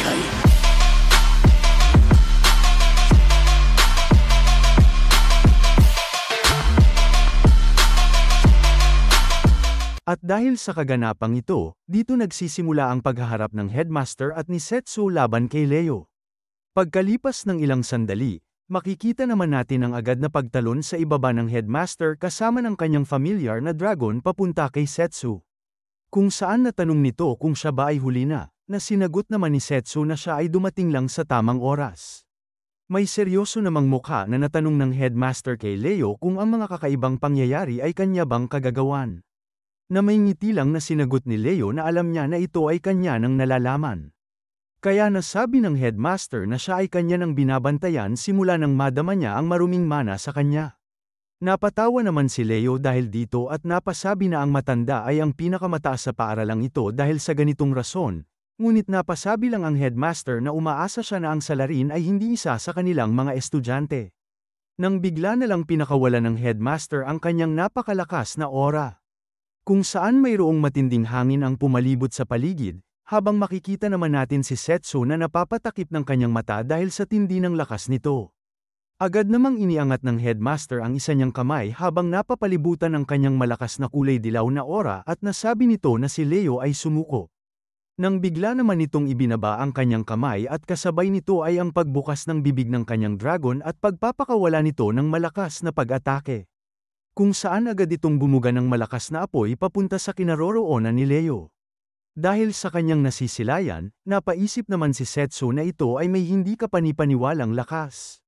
buhay. At dahil sa kaganapang ito, dito nagsisimula ang paghaharap ng Headmaster at ni Setsu laban kay Leo. Pagkalipas ng ilang sandali, makikita naman natin ang agad na pagtalon sa ibaba ng Headmaster kasama ng kanyang familiar na dragon papunta kay Setsu. Kung saan natanong nito kung siya ba ay huli na sinagot naman ni Setsu na siya ay dumating lang sa tamang oras. May seryoso namang mukha na natanong ng Headmaster kay Leo kung ang mga kakaibang pangyayari ay kanya bang kagagawan. Na may ngiti lang na sinagot ni Leo na alam niya na ito ay kanya nang nalalaman. Kaya nasabi ng Headmaster na siya ay kanya nang binabantayan simula nang madama niya ang maruming mana sa kanya. Napatawa naman si Leo dahil dito at napasabi na ang matanda ay ang pinakamataas sa paaralang ito dahil sa ganitong rason, ngunit napasabi lang ang Headmaster na umaasa siya na ang salarin ay hindi isa sa kanilang mga estudyante. Nang bigla na lang pinakawala ng Headmaster ang kanyang napakalakas na aura. Kung saan mayroong matinding hangin ang pumalibot sa paligid, habang makikita naman natin si Setsu na napapatakip ng kanyang mata dahil sa tindi ng lakas nito. Agad namang iniangat ng Headmaster ang isa niyang kamay habang napapalibutan ng kanyang malakas na kulay dilaw na aura at nasabi nito na si Leo ay sumuko. Nang bigla naman nitong ibinaba ang kanyang kamay at kasabay nito ay ang pagbukas ng bibig ng kanyang dragon at pagpapakawala nito ng malakas na pag-atake. Kung saan agad itong bumuga ng malakas na apoy papunta sa kinaroroonan ni Leo. Dahil sa kanyang nasisilayan, napaisip naman si Setsu na ito ay may hindi kapanipaniwalang lakas.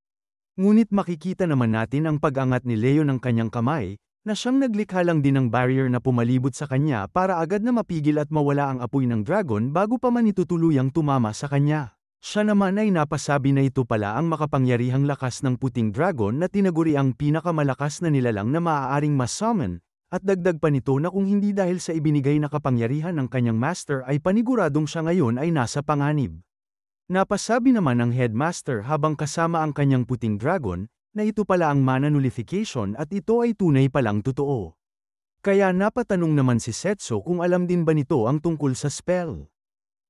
Ngunit makikita naman natin ang pag-angat ni Leo ng kanyang kamay, na siyang naglikha lang din ng barrier na pumalibot sa kanya para agad na mapigil at mawala ang apoy ng dragon bago pa man ito tuluyang tumama sa kanya. Siya naman ay napasabi na ito pala ang makapangyarihang lakas ng puting dragon na tinaguri ang pinakamalakas na nilalang na maaaring ma-summon, at dagdag pa nito na kung hindi dahil sa ibinigay na kapangyarihan ng kanyang master ay paniguradong siya ngayon ay nasa panganib. Napasabi naman ng Headmaster habang kasama ang kanyang puting dragon, na ito pala ang mana nullification at ito ay tunay palang totoo. Kaya napatanong naman si Setsu kung alam din ba nito ang tungkol sa spell.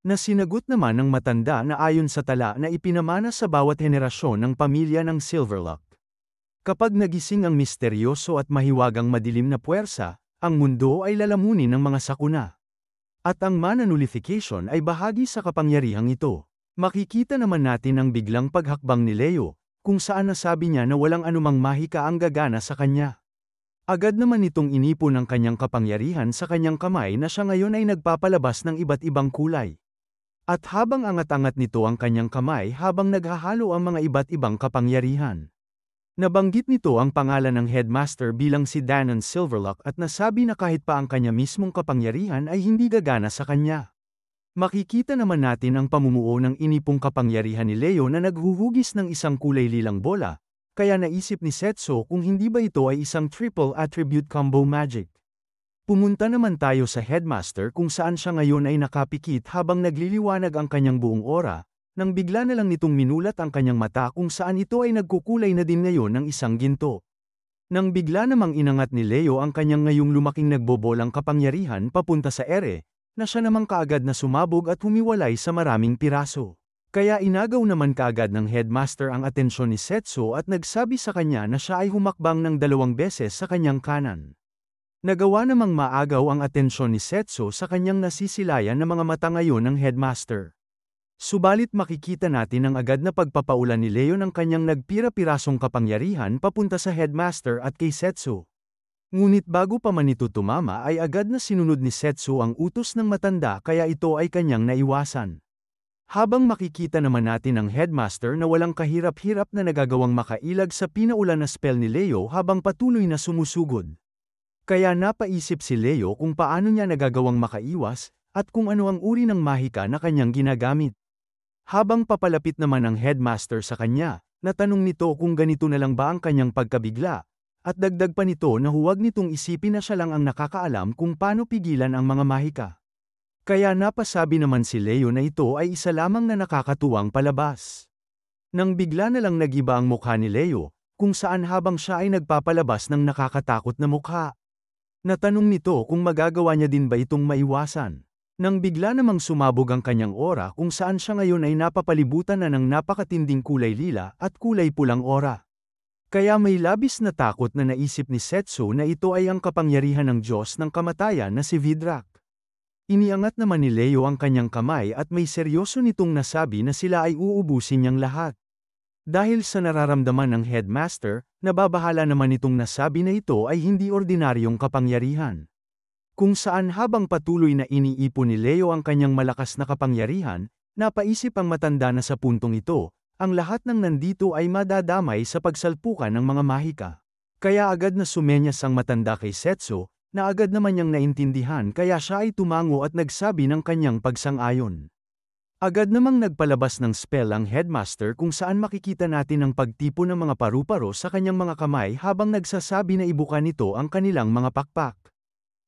Na sinagot naman ng matanda na ayon sa tala na ipinamana sa bawat henerasyon ng pamilya ng Silverlock. Kapag nagising ang misteryoso at mahiwagang madilim na puwersa, ang mundo ay lalamunin ng mga sakuna. At ang mana nullification ay bahagi sa kapangyarihang ito. Makikita naman natin ang biglang paghakbang ni Leo, kung saan nasabi niya na walang anumang mahika ang gagana sa kanya. Agad naman itong inipon ng kanyang kapangyarihan sa kanyang kamay na siya ngayon ay nagpapalabas ng iba't ibang kulay. At habang angat-angat nito ang kanyang kamay habang naghahalo ang mga iba't ibang kapangyarihan. Nabanggit nito ang pangalan ng Headmaster bilang si Danon Silverlock at nasabi na kahit pa ang kanya mismong kapangyarihan ay hindi gagana sa kanya. Makikita naman natin ang pamumuo ng inipong kapangyarihan ni Leo na naghuhugis ng isang kulay lilang bola, kaya naisip ni Setsu kung hindi ba ito ay isang triple attribute combo magic. Pumunta naman tayo sa Headmaster kung saan siya ngayon ay nakapikit habang nagliliwanag ang kanyang buong aura, nang bigla na lang nitong minulat ang kanyang mata kung saan ito ay nagkukulay na din ngayon ng isang ginto. Nang bigla namang inangat ni Leo ang kanyang ngayong lumaking nagbobolang kapangyarihan papunta sa ere, na siya namang kaagad na sumabog at humiwalay sa maraming piraso. Kaya inagaw naman kaagad ng Headmaster ang atensyon ni Setsu at nagsabi sa kanya na siya ay humakbang ng 2 beses sa kanyang kanan. Nagawa namang maagaw ang atensyon ni Setsu sa kanyang nasisilayan na mga mata ngayon ng Headmaster. Subalit makikita natin ang agad na pagpapaulan ni Leo ng kanyang nagpira-pirasong kapangyarihan papunta sa Headmaster at kay Setsu. Ngunit bago pa man ito tumama ay agad na sinunod ni Setsu ang utos ng matanda kaya ito ay kanyang naiwasan. Habang makikita naman natin ang Headmaster na walang kahirap-hirap na nagagawang makailag sa pinaulan na spell ni Leo habang patuloy na sumusugod. Kaya napaisip si Leo kung paano niya nagagawang makaiwas, at kung ano ang uri ng mahika na kanyang ginagamit. Habang papalapit naman ang Headmaster sa kanya, natanong nito kung ganito na lang ba ang kanyang pagkabigla, at dagdag pa nito na huwag nitong isipin na siya lang ang nakakaalam kung paano pigilan ang mga mahika. Kaya napasabi naman si Leo na ito ay isa lamang na nakakatuwang palabas. Nang bigla na lang nagiba ang mukha ni Leo, kung saan habang siya ay nagpapalabas ng nakakatakot na mukha. Natanong nito kung magagawa niya din ba itong maiwasan. Nang bigla namang sumabog ang kanyang aura kung saan siya ngayon ay napapalibutan na ng napakatinding kulay lila at kulay pulang aura. Kaya may labis na takot na naisip ni Setsu na ito ay ang kapangyarihan ng Diyos ng kamatayan na si Vidrak. Iniangat naman ni Leo ang kanyang kamay at may seryoso nitong nasabi na sila ay uubusin niyang lahat. Dahil sa nararamdaman ng headmaster, nababahala naman itong nasabi na ito ay hindi ordinaryong kapangyarihan. Kung saan habang patuloy na iniipon ni Leo ang kanyang malakas na kapangyarihan, napaisip ang matanda na sa puntong ito, ang lahat ng nandito ay madadamay sa pagsalpukan ng mga mahika. Kaya agad na sumenyas ang matanda kay Setsu, na agad naman niyang naintindihan kaya siya ay tumango at nagsabi ng kanyang pagsang-ayon. Agad namang nagpalabas ng spell ang headmaster kung saan makikita natin ang pagtipo ng mga paru-paro sa kanyang mga kamay habang nagsasabi na ibuka nito ang kanilang mga pakpak.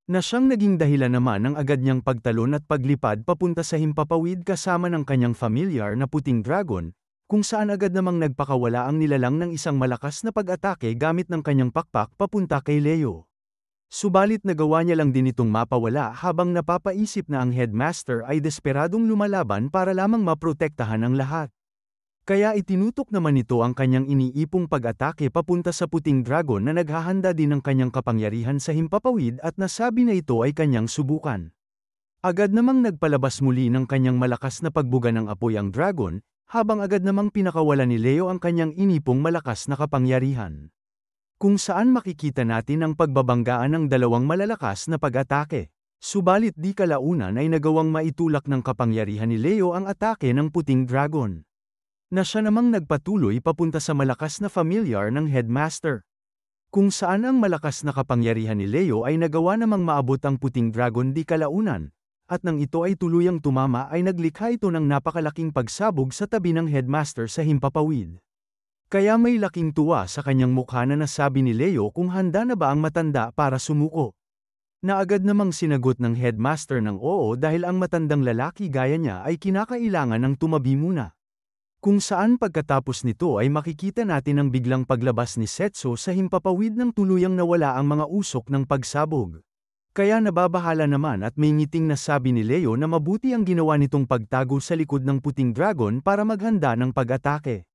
Na siyang naging dahilan naman ng agad niyang pagtalon at paglipad papunta sa himpapawid kasama ng kanyang familiar na puting dragon, kung saan agad namang nagpakawala ang nilalang ng isang malakas na pag-atake gamit ng kanyang pakpak papunta kay Leo. Subalit nagawa niya lang din itong mapawala habang napapaisip na ang headmaster ay desperadong lumalaban para lamang maprotektahan ang lahat. Kaya itinutok naman ito ang kanyang iniipong pag-atake papunta sa puting dragon na naghahanda din ng kanyang kapangyarihan sa himpapawid at nasabi na ito ay kanyang subukan. Agad namang nagpalabas muli ng kanyang malakas na pagbuga ng apoy ang dragon, habang agad namang pinakawala ni Leo ang kanyang inipong malakas na kapangyarihan. Kung saan makikita natin ang pagbabanggaan ng dalawang malalakas na pag-atake. Subalit di kalaunan ay nagawang maitulak ng kapangyarihan ni Leo ang atake ng puting dragon. Na siya namang nagpatuloy papunta sa malakas na familiar ng headmaster. Kung saan ang malakas na kapangyarihan ni Leo ay nagawa namang maabot ang puting dragon di kalaunan, at nang ito ay tuluyang tumama ay naglikha ito ng napakalaking pagsabog sa tabi ng headmaster sa himpapawid. Kaya may laking tuwa sa kanyang mukha na nasabi ni Leo kung handa na ba ang matanda para sumuko. Na agad namang sinagot ng headmaster ng oo dahil ang matandang lalaki gaya niya ay kinakailangan ng tumabi muna. Kung saan pagkatapos nito ay makikita natin ang biglang paglabas ni Setsu sa himpapawid ng tuluyang nawala ang mga usok ng pagsabog. Kaya nababahala naman at may ngiting nasabi ni Leo na mabuti ang ginawa nitong pagtago sa likod ng puting dragon para maghanda ng pag-atake.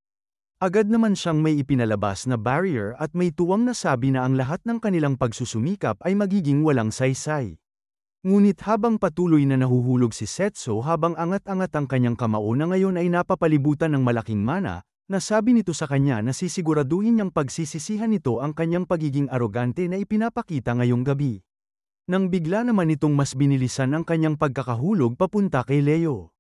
Agad naman siyang may ipinalabas na barrier at may tuwang nasabi na ang lahat ng kanilang pagsusumikap ay magiging walang saysay. Ngunit habang patuloy na nahuhulog si Setsu habang angat-angat ang kanyang kamao na ngayon ay napapalibutan ng malaking mana, nasabi nito sa kanya na sisiguraduhin niyang pagsisisihan nito ang kanyang pagiging arogante na ipinapakita ngayong gabi. Nang bigla naman itong mas binilisan ang kanyang pagkakahulog papunta kay Leo.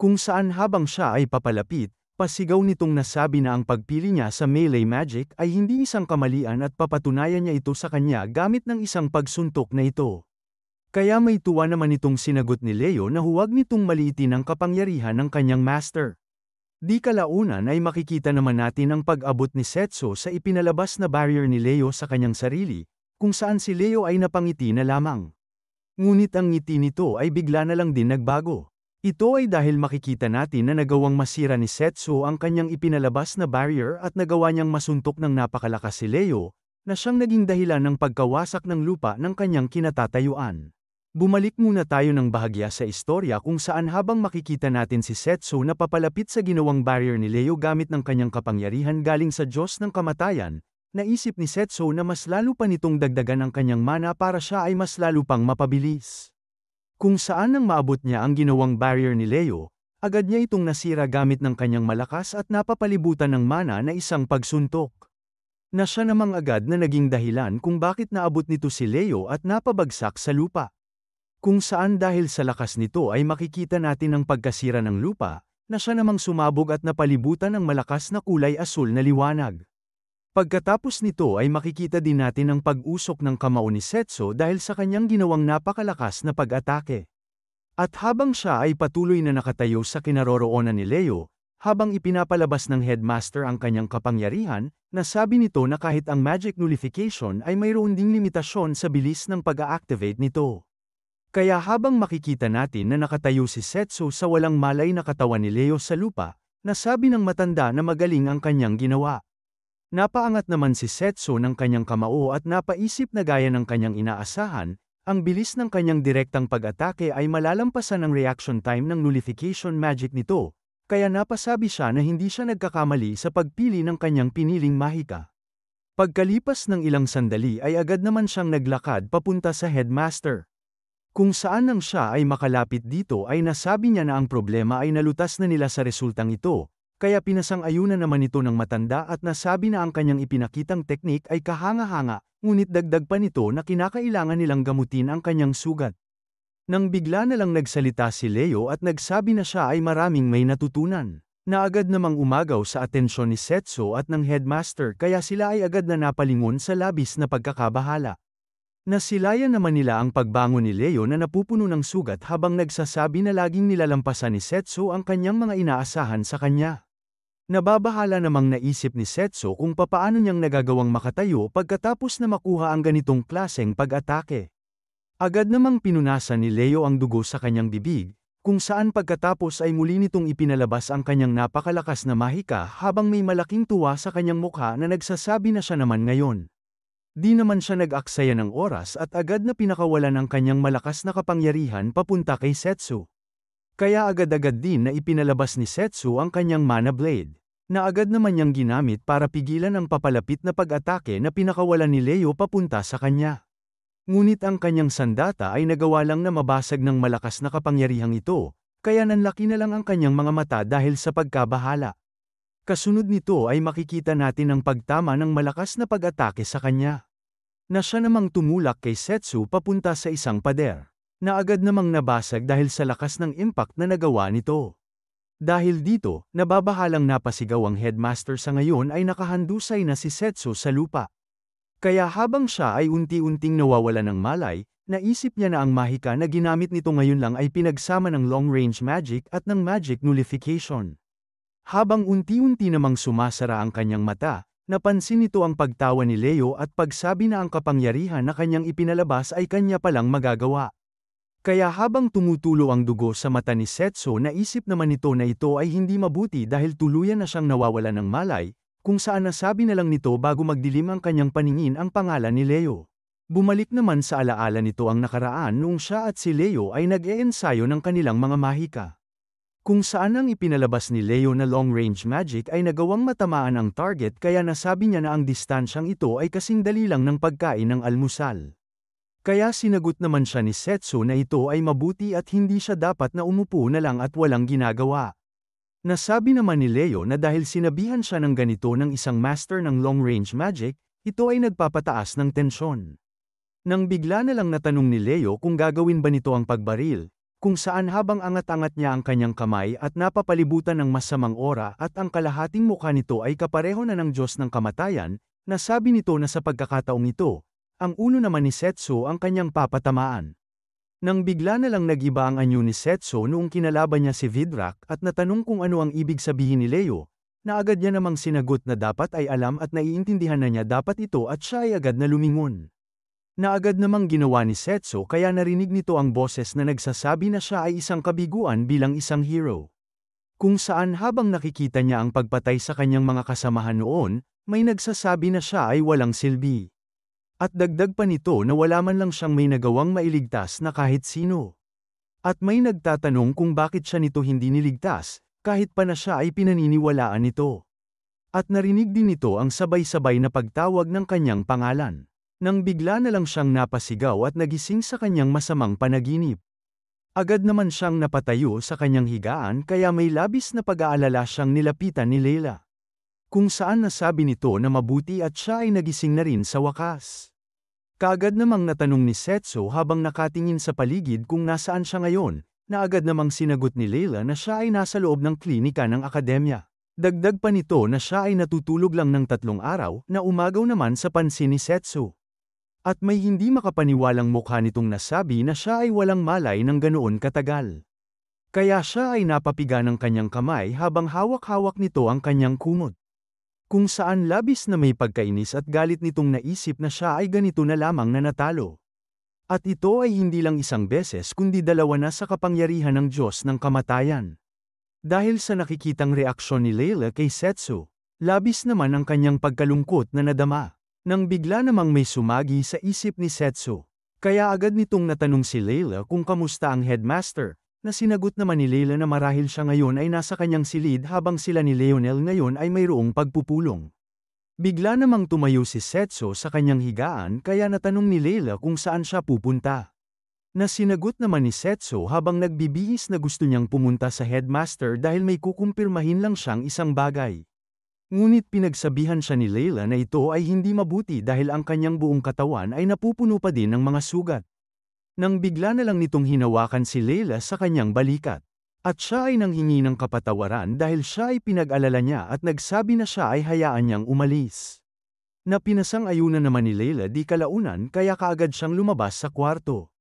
Kung saan habang siya ay papalapit, pasigaw nitong nasabi na ang pagpili niya sa melee magic ay hindi isang kamalian at papatunayan niya ito sa kanya gamit ng isang pagsuntok na ito. Kaya may tuwa naman itong sinagot ni Leo na huwag nitong maliitin ang kapangyarihan ng kanyang master. Di kalaunan ay makikita naman natin ang pag-abot ni Setsu sa ipinalabas na barrier ni Leo sa kanyang sarili, kung saan si Leo ay napangiti na lamang. Ngunit ang ngiti nito ay bigla na lang din nagbago. Ito ay dahil makikita natin na nagawang masira ni Setsu ang kanyang ipinalabas na barrier at nagawa niyang masuntok ng napakalakas si Leo, na siyang naging dahilan ng pagkawasak ng lupa ng kanyang kinatatayuan. Bumalik muna tayo ng bahagya sa istorya kung saan habang makikita natin si Setsu na papalapit sa ginawang barrier ni Leo gamit ng kanyang kapangyarihan galing sa Diyos ng kamatayan, naisip ni Setsu na mas lalo pa nitong dagdagan ang kanyang mana para siya ay mas lalo pang mapabilis. Kung saan nang maabot niya ang ginawang barrier ni Leo, agad niya itong nasira gamit ng kanyang malakas at napapalibutan ng mana na isang pagsuntok. Na siya namang agad na naging dahilan kung bakit naabot nito si Leo at napabagsak sa lupa. Kung saan dahil sa lakas nito ay makikita natin ang pagkasira ng lupa, na siya namang sumabog at napalibutan ng malakas na kulay asul na liwanag. Pagkatapos nito ay makikita din natin ang pag-usok ng kamao ni Setsu dahil sa kanyang ginawang napakalakas na pag-atake. At habang siya ay patuloy na nakatayo sa kinaroroonan ni Leo, habang ipinapalabas ng headmaster ang kanyang kapangyarihan, nasabi nito na kahit ang magic nullification ay mayroon ding limitasyon sa bilis ng pag-a-activate nito. Kaya habang makikita natin na nakatayo si Setsu sa walang malay na katawan ni Leo sa lupa, nasabi ng matanda na magaling ang kanyang ginawa. Napaangat naman si Setsu ng kanyang kamao at napaisip na gaya ng kanyang inaasahan, Ang bilis ng kanyang direktang pag-atake ay malalampasan ang reaction time ng nullification magic nito, kaya napasabi siya na hindi siya nagkakamali sa pagpili ng kanyang piniling mahika. Pagkalipas ng ilang sandali ay agad naman siyang naglakad papunta sa headmaster. Kung saan nang siya ay makalapit dito ay nasabi niya na ang problema ay nalutas na nila sa resultang ito, kaya pinasang-ayunan naman ito ng matanda at nasabi na ang kanyang ipinakitang teknik ay kahanga-hanga, ngunit dagdag pa nito na kinakailangan nilang gamutin ang kanyang sugat. Nang bigla na lang nagsalita si Leo at nagsabi na siya ay maraming may natutunan, na agad namang umagaw sa atensyon ni Setsu at ng headmaster kaya sila ay agad na napalingon sa labis na pagkakabahala. Nasilayan naman nila ang pagbangon ni Leo na napupuno ng sugat habang nagsasabi na laging nilalampasan ni Setsu ang kanyang mga inaasahan sa kanya. Nababahala namang naisip ni Setsu kung papaano niyang nagagawang makatayo pagkatapos na makuha ang ganitong klaseng pag-atake. Agad namang pinunasan ni Leo ang dugo sa kanyang bibig, kung saan pagkatapos ay muli nitong ipinalabas ang kanyang napakalakas na mahika habang may malaking tuwa sa kanyang mukha na nagsasabi na siya naman ngayon. Di naman siya nag-aksaya ng oras at agad na pinakawalan ang kanyang malakas na kapangyarihan papunta kay Setsu. Kaya agad-agad din na ipinalabas ni Setsu ang kanyang mana blade, na agad naman niyang ginamit para pigilan ang papalapit na pag-atake na pinakawalan ni Leo papunta sa kanya. Ngunit ang kanyang sandata ay nagawa lang na mabasag ng malakas na kapangyarihang ito, kaya nanlaki na lang ang kanyang mga mata dahil sa pagkabahala. Kasunod nito ay makikita natin ang pagtama ng malakas na pag-atake sa kanya. Na siya namang tumulak kay Setsu papunta sa isang pader, na agad namang nabasag dahil sa lakas ng impact na nagawa nito. Dahil dito, nababahalang napasigaw ang headmaster sa ngayon ay nakahandusay na si Setsu sa lupa. Kaya habang siya ay unti-unting nawawala ng malay, naisip niya na ang mahika na ginamit nito ngayon lang ay pinagsama ng long-range magic at ng magic nullification. Habang unti-unti namang sumasara ang kanyang mata, napansin nito ang pagtawa ni Leo at pagsabi na ang kapangyarihan na kanyang ipinalabas ay kanya palang magagawa. Kaya habang tumutulo ang dugo sa mata ni Setsu naisip naman nito na ito ay hindi mabuti dahil tuluyan na siyang nawawala ng malay, kung saan nasabi na lang nito bago magdilim ang kanyang paningin ang pangalan ni Leo. Bumalik naman sa alaala nito ang nakaraan noong siya at si Leo ay nag-eensayo ng kanilang mga mahika. Kung saan ang ipinalabas ni Leo na long-range magic ay nagawang matamaan ang target kaya nasabi niya na ang distansyang ito ay kasing dali lang ng pagkain ng almusal. Kaya sinagot naman siya ni Setsu na ito ay mabuti at hindi siya dapat na umupo na lang at walang ginagawa. Nasabi naman ni Leo na dahil sinabihan siya ng ganito ng isang master ng long-range magic, ito ay nagpapataas ng tensyon. Nang bigla na lang natanong ni Leo kung gagawin ba nito ang pagbaril, kung saan habang angat-angat niya ang kanyang kamay at napapalibutan ng masamang aura at ang kalahating mukha nito ay kapareho na ng Diyos ng kamatayan, nasabi nito na sa pagkakataong ito, ang ulo naman ni Setsu ang kanyang papatamaan. Nang bigla na lang nag-iba ang anyo ni Setsu noong kinalaban niya si Vidrak at natanong kung ano ang ibig sabihin ni Leo, na agad niya namang sinagot na dapat ay alam at naiintindihan na niya dapat ito at siya ay agad na lumingon. Na agad namang ginawa ni Setsu kaya narinig nito ang boses na nagsasabi na siya ay isang kabiguan bilang isang hero. Kung saan habang nakikita niya ang pagpatay sa kanyang mga kasamahan noon, may nagsasabi na siya ay walang silbi. At dagdag pa nito na wala man lang siyang may nagawang mailigtas na kahit sino. At may nagtatanong kung bakit siya nito hindi niligtas, kahit pa na siya ay pinaniniwalaan nito. At narinig din nito ang sabay-sabay na pagtawag ng kanyang pangalan. Nang bigla na lang siyang napasigaw at nagising sa kanyang masamang panaginip. Agad naman siyang napatayo sa kanyang higaan kaya may labis na pag-aalala siyang nilapitan ni Leila. Kung saan nasabi nito na mabuti at siya ay nagising na rin sa wakas. Kaagad namang natanong ni Setsu habang nakatingin sa paligid kung nasaan siya ngayon, na agad namang sinagot ni Leila na siya ay nasa loob ng klinika ng akademya. Dagdag pa nito na siya ay natutulog lang ng 3 araw na umagaw naman sa pansin ni Setsu. At may hindi makapaniwalang mukha nitong nasabi na siya ay walang malay ng ganoon katagal. Kaya siya ay napapiga ng kanyang kamay habang hawak-hawak nito ang kanyang kumot. Kung saan labis na may pagkainis at galit nitong naisip na siya ay ganito na lamang na natalo. At ito ay hindi lang isang beses kundi 2 na sa kapangyarihan ng Diyos ng kamatayan. Dahil sa nakikitang reaksyon ni Leila kay Setsu, labis naman ang kanyang pagkalungkot na nadama. Nang bigla namang may sumagi sa isip ni Setsu. Kaya agad nitong natanong si Layla kung kamusta ang headmaster, na sinagot naman ni Layla na marahil siya ngayon ay nasa kanyang silid habang sila ni Leonel ngayon ay mayroong pagpupulong. Bigla namang tumayo si Setso sa kanyang higaan kaya natanong ni Layla kung saan siya pupunta. Na sinagot naman ni Setso habang nagbibihis na gusto niyang pumunta sa headmaster dahil may kukumpirmahin lang siyang isang bagay. Ngunit pinagsabihan siya ni Layla na ito ay hindi mabuti dahil ang kanyang buong katawan ay napupuno pa din ng mga sugat. Nang bigla na lang nitong hinawakan si Layla sa kanyang balikat. At siya ay nanghingi ng kapatawaran dahil siya ay pinag-alala niya at nagsabi na siya ay hayaan niyang umalis. Na pinasang-ayunan naman ni Layla di kalaunan kaya kaagad siyang lumabas sa kwarto.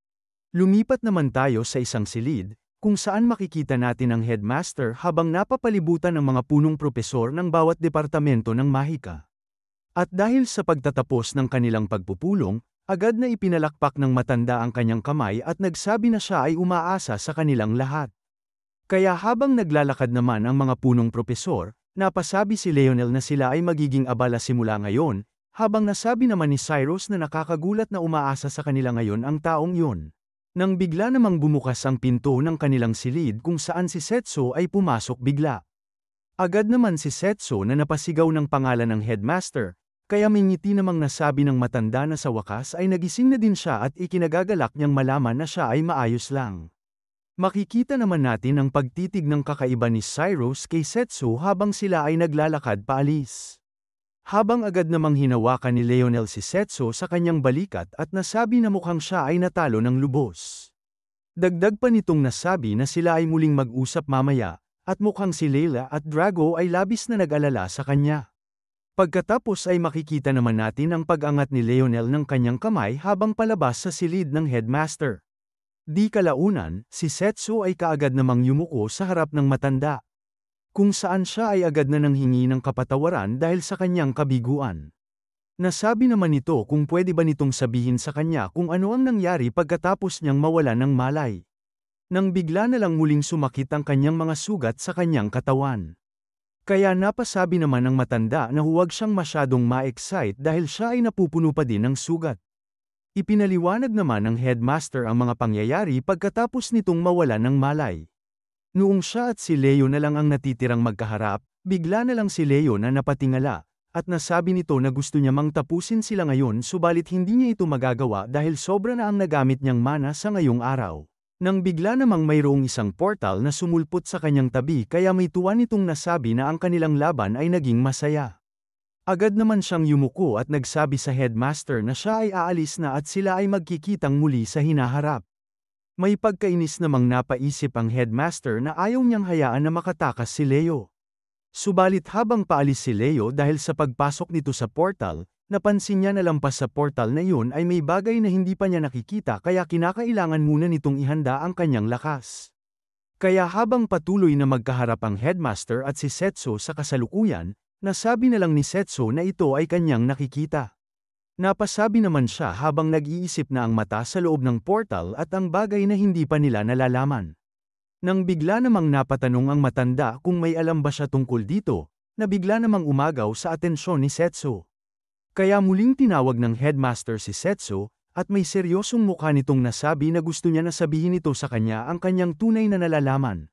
Lumipat naman tayo sa isang silid, kung saan makikita natin ang headmaster habang napapalibutan ng mga punong propesor ng bawat departamento ng Mahika. At dahil sa pagtatapos ng kanilang pagpupulong, agad na ipinalakpak ng matanda ang kanyang kamay at nagsabi na siya ay umaasa sa kanilang lahat. Kaya habang naglalakad naman ang mga punong propesor, napasabi si Leonel na sila ay magiging abala simula ngayon, habang nasabi naman ni Cyrus na nakakagulat na umaasa sa kanila ngayon ang taong yun. Nang bigla namang bumukas ang pinto ng kanilang silid kung saan si Setso ay pumasok bigla. Agad naman si Setso na napasigaw ng pangalan ng headmaster, kaya may ngiti namang nasabi ng matanda na sa wakas ay nagising na din siya at ikinagagalak niyang malaman na siya ay maayos lang. Makikita naman natin ang pagtitig ng kakaiba ni Cyrus kay Setso habang sila ay naglalakad paalis. Habang agad namang hinawakan ni Leonel si Setso sa kanyang balikat at nasabi na mukhang siya ay natalo ng lubos. Dagdag pa nitong nasabi na sila ay muling mag-usap mamaya, at mukhang si Layla at Drago ay labis na nag-alala sa kanya. Pagkatapos ay makikita naman natin ang pag-angat ni Leonel ng kanyang kamay habang palabas sa silid ng headmaster. Di kalaunan, si Setso ay kaagad namang yumuko sa harap ng matanda. Kung saan siya ay agad na nanghingi ng kapatawaran dahil sa kanyang kabiguan. Nasabi naman nito kung pwede ba nitong sabihin sa kanya kung ano ang nangyari pagkatapos niyang mawala ng malay. Nang bigla na lang muling sumakit ang kanyang mga sugat sa kanyang katawan. Kaya napasabi naman ng matanda na huwag siyang masyadong ma-excite dahil siya ay napupuno pa din ng sugat. Ipinaliwanag naman ng headmaster ang mga pangyayari pagkatapos nitong mawala ng malay. Noong siya at si Leo na lang ang natitirang magkaharap, bigla na lang si Leo na napatingala, at nasabi nito na gusto niya mang tapusin sila ngayon subalit hindi niya ito magagawa dahil sobra na ang nagamit niyang mana sa ngayong araw. Nang bigla namang mayroong isang portal na sumulpot sa kanyang tabi kaya may tuwa nitong nasabi na ang kanilang laban ay naging masaya. Agad naman siyang yumuko at nagsabi sa headmaster na siya ay aalis na at sila ay magkikitang muli sa hinaharap. May pagkainis namang napaisip ang headmaster na ayaw niyang hayaan na makatakas si Leo. Subalit habang paalis si Leo dahil sa pagpasok nito sa portal, napansin niya na lampas sa portal na iyon ay may bagay na hindi pa niya nakikita kaya kinakailangan muna nitong ihanda ang kanyang lakas. Kaya habang patuloy na magkaharap ang headmaster at si Setso sa kasalukuyan, nasabi na lang ni Setso na ito ay kanyang nakikita. Napasabi naman siya habang nag-iisip na ang mata sa loob ng portal at ang bagay na hindi pa nila nalalaman. Nang bigla namang napatanong ang matanda kung may alam ba siya tungkol dito, na bigla namang umagaw sa atensyon ni Setso. Kaya muling tinawag ng headmaster si Setso, at may seryosong mukha nitong nasabi na gusto niya na sabihin ito sa kanya ang kanyang tunay na nalalaman.